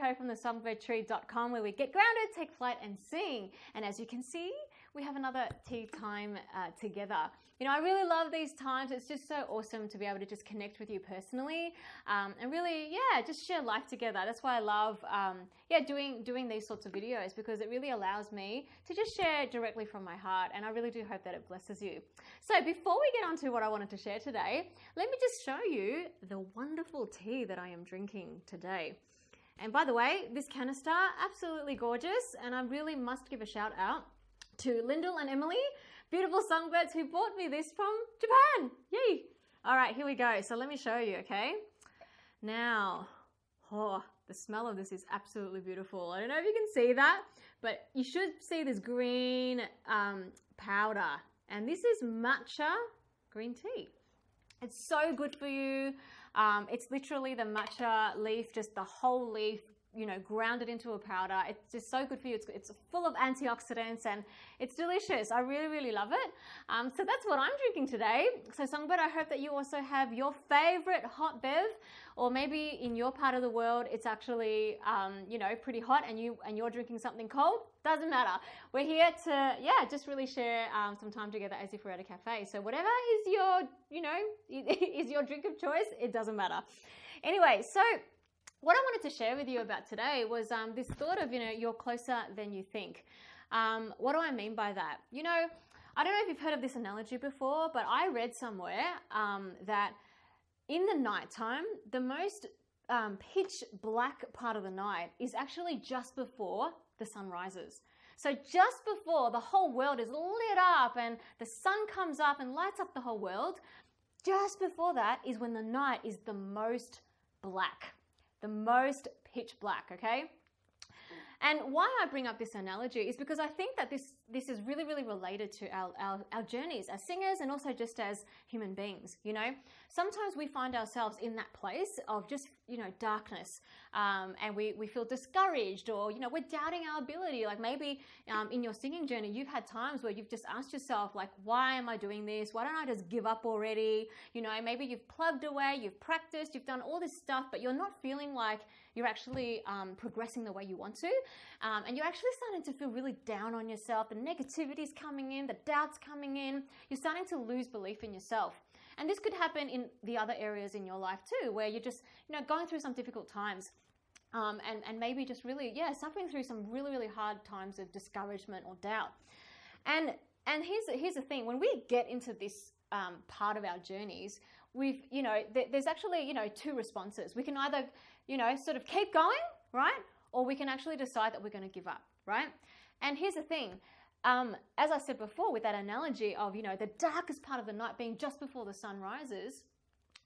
Kerri from the songbird.tree.com, where we get grounded, take flight, and sing. And as you can see, we have another tea time together. You know, I really love these times. It's just so awesome to be able to just connect with you personally and really, just share life together. That's why I love, doing these sorts of videos, because it really allows me to just share directly from my heart. And I really do hope that it blesses you. So before we get on to what I wanted to share today, let me just show you the wonderful tea that I am drinking today. And by the way, this canister, absolutely gorgeous. And I really must give a shout out to Lyndall and Emily, beautiful songbirds, who bought me this from Japan. Yay! All right, here we go. So let me show you, okay? Now, the smell of this is absolutely beautiful. I don't know if you can see that, but you should see this green powder. And this is matcha green tea. It's so good for you. It's literally the matcha leaf, just the whole leaf, you know, grounded into a powder. It's just so good for you. It's full of antioxidants and it's delicious. I really, really love it. So that's what I'm drinking today. So Songbird, I hope that you also have your favorite hot bev, or maybe in your part of the world, it's actually, pretty hot and you're drinking something cold. Doesn't matter. We're here to, just really share some time together as if we're at a cafe. So whatever is your, is your drink of choice, it doesn't matter. Anyway, so what I wanted to share with you about today was this thought of, you're closer than you think. What do I mean by that? I don't know if you've heard of this analogy before, but I read somewhere that in the nighttime, the most pitch black part of the night is actually just before the sun rises. So just before the whole world is lit up and the sun comes up and lights up the whole world, just before that is when the night is the most black. The most pitch black, okay? And why I bring up this analogy is because I think that this is really, really related to our journeys as singers and also just as human beings, Sometimes we find ourselves in that place of just, darkness, and we feel discouraged, or, we're doubting our ability. Like maybe in your singing journey, you've had times where you've just asked yourself, like, why am I doing this? Why don't I just give up already? Maybe you've plugged away, you've practiced, you've done all this stuff, but you're not feeling like you're actually progressing the way you want to. And you're actually starting to feel really down on yourself. The negativity's coming in, the doubt's coming in. You're starting to lose belief in yourself. And this could happen in the other areas in your life too, where you're just, going through some difficult times. And maybe just really, suffering through some really, really hard times of discouragement or doubt. And here's the thing, when we get into this part of our journeys, there's actually, two responses. We can either, sort of keep going, right? Or we can actually decide that we're going to give up, right? And here's the thing. As I said before, with that analogy of, the darkest part of the night being just before the sun rises,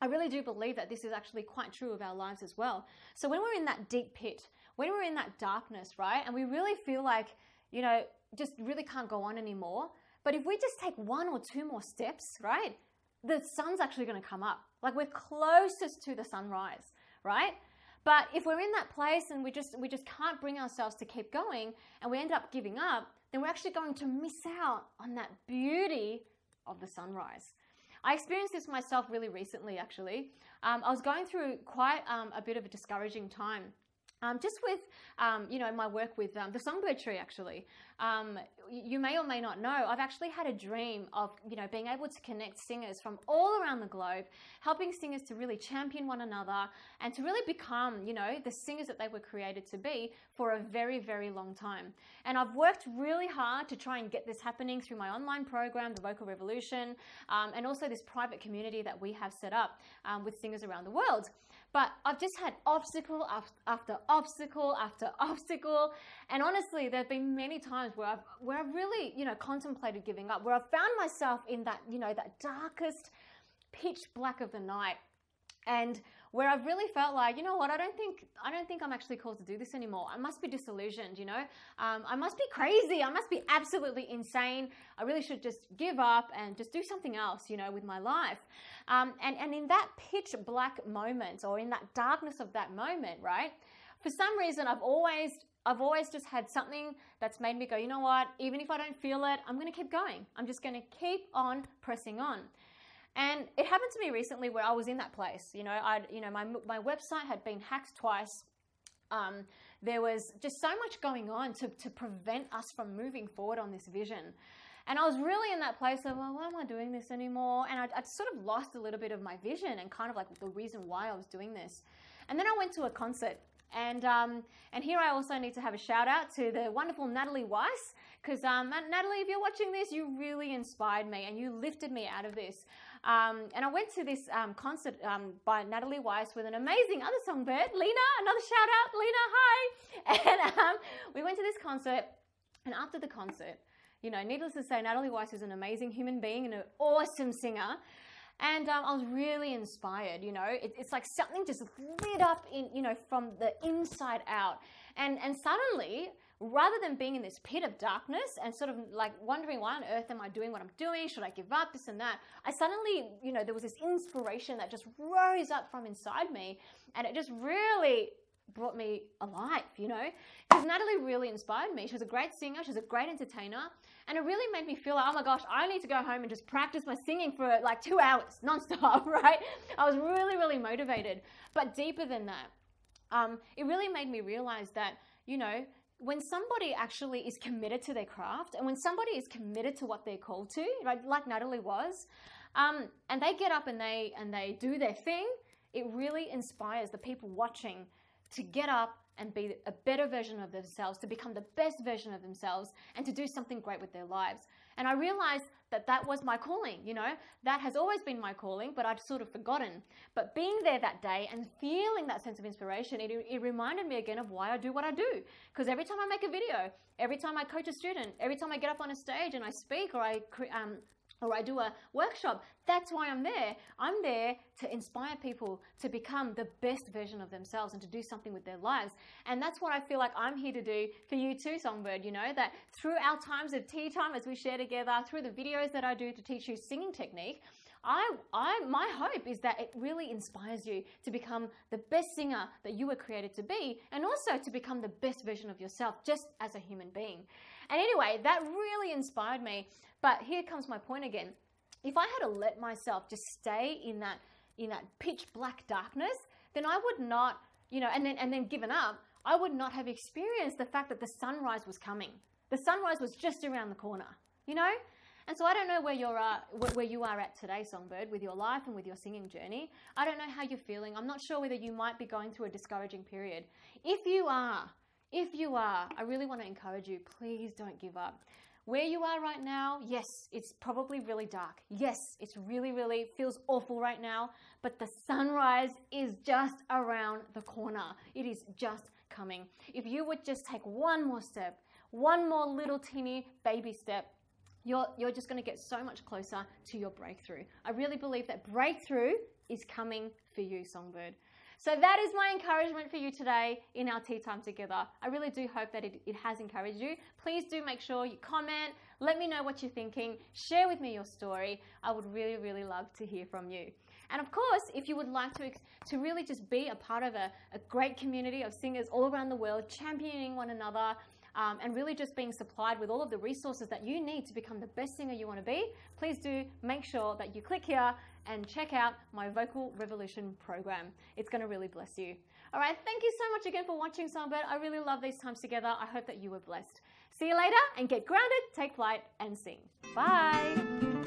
I really do believe that this is actually quite true of our lives as well. So when we're in that deep pit, when we're in that darkness, right, and we really feel like, just really can't go on anymore, but if we just take one or two more steps, right, the sun's actually going to come up. Like we're closest to the sunrise, right? But if we're in that place and we just can't bring ourselves to keep going and we end up giving up, then we're actually going to miss out on that beauty of the sunrise. I experienced this myself really recently, actually. I was going through quite a bit of a discouraging time. Just with, my work with the Songbird Tree, actually. You may or may not know, I've actually had a dream of, being able to connect singers from all around the globe, helping singers to really champion one another and to really become, the singers that they were created to be for a very, very long time. And I've worked really hard to try and get this happening through my online program, The Vocal Revolution, and also this private community that we have set up with singers around the world. But I've just had obstacle after obstacle after obstacle. And honestly, there have been many times where I've really, contemplated giving up, where I've found myself in that, that darkest pitch black of the night. And where I've really felt like, you know what, I don't think I'm actually called to do this anymore. I must be disillusioned, I must be crazy. I must be absolutely insane. I really should just give up and just do something else, with my life. And in that pitch black moment, or in that darkness of that moment, right, for some reason, I've always just had something that's made me go, you know what, even if I don't feel it, I'm going to keep going. I'm just going to keep on pressing on. And it happened to me recently where I was in that place. My website had been hacked twice. there was just so much going on to prevent us from moving forward on this vision. And I was really in that place of, well, why am I doing this anymore? And I'd sort of lost a little bit of my vision and kind of like the reason why I was doing this. And then I went to a concert. And here I also need to have a shout out to the wonderful Natalie Weiss, because Natalie, if you're watching this, you really inspired me and you lifted me out of this. And I went to this concert by Natalie Weiss with an amazing other songbird, Lena. Another shout out, Lena, hi. And we went to this concert, and after the concert, you know, needless to say, Natalie Weiss is an amazing human being and an awesome singer. And I was really inspired, you know. It's like something just lit up in, you know, from the inside out. And suddenly, rather than being in this pit of darkness and sort of like wondering why on earth am I doing what I'm doing? Should I give up this and that? I suddenly, you know, there was this inspiration that just rose up from inside me. And it just really brought me alive, you know, because Natalie really inspired me. She was a great singer. She's a great entertainer. And it really made me feel like, oh my gosh, I need to go home and just practice my singing for like 2 hours nonstop, right? I was really, really motivated. But deeper than that, it really made me realize that, you know, when somebody actually is committed to their craft and when somebody is committed to what they're called to, right, like Natalie was, and they get up and they do their thing, it really inspires the people watching to get up and be a better version of themselves, to become the best version of themselves, and to do something great with their lives. And I realized that that was my calling, you know. That has always been my calling, but I'd sort of forgotten. But being there that day and feeling that sense of inspiration, it reminded me again of why I do what I do. Because every time I make a video, every time I coach a student, every time I get up on a stage and I speak or I do a workshop, that's why I'm there. I'm there to inspire people to become the best version of themselves and to do something with their lives. And that's what I feel like I'm here to do for you too, Songbird, you know, that through our times of tea time as we share together, through the videos that I do to teach you singing technique, my hope is that it really inspires you to become the best singer that you were created to be, and also to become the best version of yourself just as a human being. And anyway, that really inspired me. But here comes my point again. If I had to let myself just stay in that pitch black darkness, then I would not, you know, and then given up, I would not have experienced the fact that the sunrise was coming. The sunrise was just around the corner, you know? And so I don't know where you are at today, Songbird, with your life and with your singing journey. I don't know how you're feeling. I'm not sure whether you might be going through a discouraging period. If you are, I really want to encourage you, please don't give up. Where you are right now, yes, it's probably really dark. Yes, it's really feels awful right now, but the sunrise is just around the corner. It is just coming. If you would just take one more step, one more little teeny baby step, you're just going to get so much closer to your breakthrough. I really believe that breakthrough is coming for you, Songbird. So that is my encouragement for you today in our tea time together. I really do hope that it has encouraged you. Please do make sure you comment, let me know what you're thinking, share with me your story. I would really love to hear from you. And of course, if you would like to really just be a part of a great community of singers all around the world, championing one another, and really just being supplied with all of the resources that you need to become the best singer you want to be, please do make sure that you click here and check out my Vocal Revolution program. It's going to really bless you. All right, thank you so much again for watching, Songbird. I really love these times together. I hope that you were blessed. See you later, and get grounded, take flight, and sing. Bye.